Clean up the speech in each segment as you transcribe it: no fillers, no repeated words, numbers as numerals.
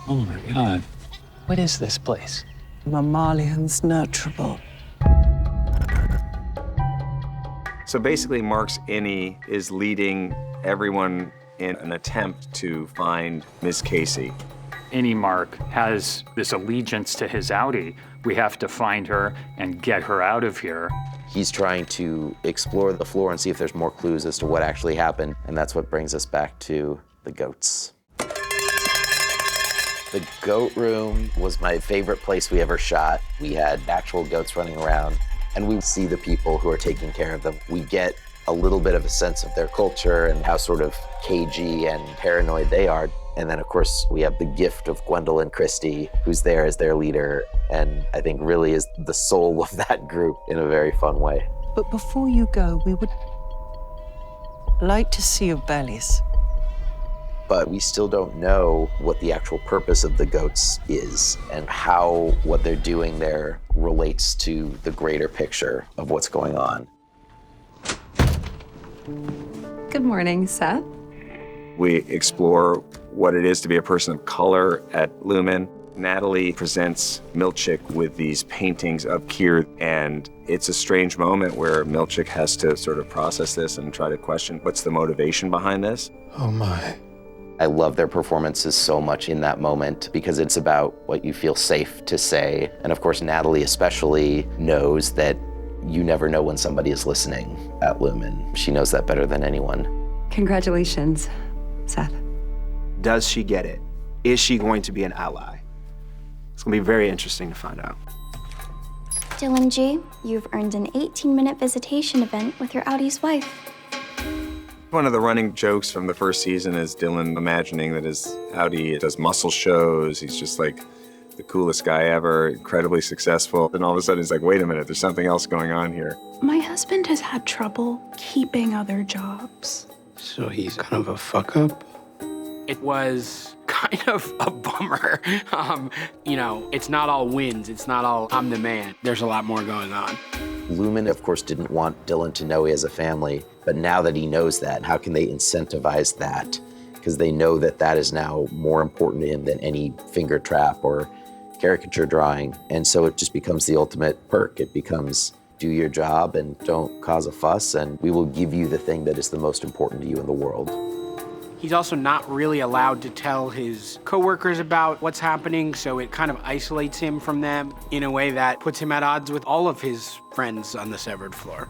Oh my God. What is this place? Mammalians nurturable. So basically, Mark's innie is leading everyone in an attempt to find Miss Casey. Any Mark has this allegiance to his outie. We have to find her and get her out of here. He's trying to explore the floor and see if there's more clues as to what actually happened, and that's what brings us back to the goats. The goat room was my favorite place we ever shot. We had actual goats running around, and we see the people who are taking care of them. We get a little bit of a sense of their culture and how sort of cagey and paranoid they are. And then, of course, we have the gift of Gwendolyn Christie, who's there as their leader, and I think really is the soul of that group in a very fun way. But before you go, we would like to see your bellies. But we still don't know what the actual purpose of the goats is and how what they're doing there relates to the greater picture of what's going on. Good morning, Seth. We explore what it is to be a person of color at Lumon. Natalie presents Milchick with these paintings of Keir, and it's a strange moment where Milchick has to sort of process this and try to question what's the motivation behind this. Oh my. I love their performances so much in that moment because it's about what you feel safe to say. And of course, Natalie especially knows that you never know when somebody is listening at Lumon. She knows that better than anyone. Congratulations, Seth. Does she get it? Is she going to be an ally? It's gonna be very interesting to find out. Dylan G., you've earned an 18-minute visitation event with your Audie's wife. One of the running jokes from the first season is Dylan imagining that his Audi does muscle shows. He's just like the coolest guy ever, incredibly successful. And all of a sudden he's like, wait a minute, there's something else going on here. My husband has had trouble keeping other jobs. So he's kind of a fuck up? It was kind of a bummer. It's not all wins. It's not all I'm the man. There's a lot more going on. Lumon, of course, didn't want Dylan to know he has a family, but now that he knows that, how can they incentivize that? Because they know that that is now more important to him than any finger trap or caricature drawing. And so it just becomes the ultimate perk. It becomes do your job and don't cause a fuss, and we will give you the thing that is the most important to you in the world. He's also not really allowed to tell his coworkers about what's happening, so it kind of isolates him from them in a way that puts him at odds with all of his friends on the severed floor.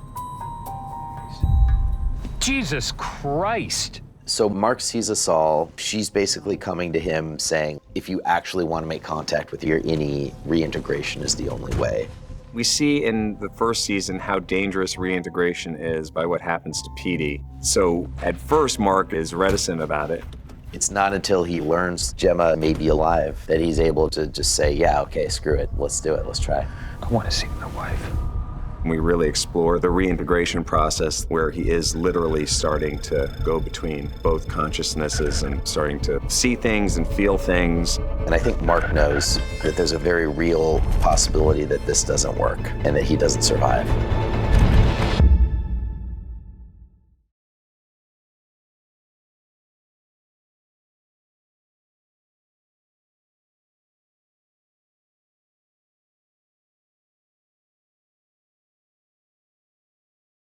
Jesus Christ. So Mark sees us all. She's basically coming to him saying, if you actually want to make contact with your innie, reintegration is the only way. We see in the first season how dangerous reintegration is by what happens to Petey. So at first, Mark is reticent about it. It's not until he learns Gemma may be alive that he's able to just say, yeah, okay, screw it, let's do it, let's try. I want to see my wife. We really explore the reintegration process where he is literally starting to go between both consciousnesses and starting to see things and feel things. And I think Mark knows that there's a very real possibility that this doesn't work and that he doesn't survive.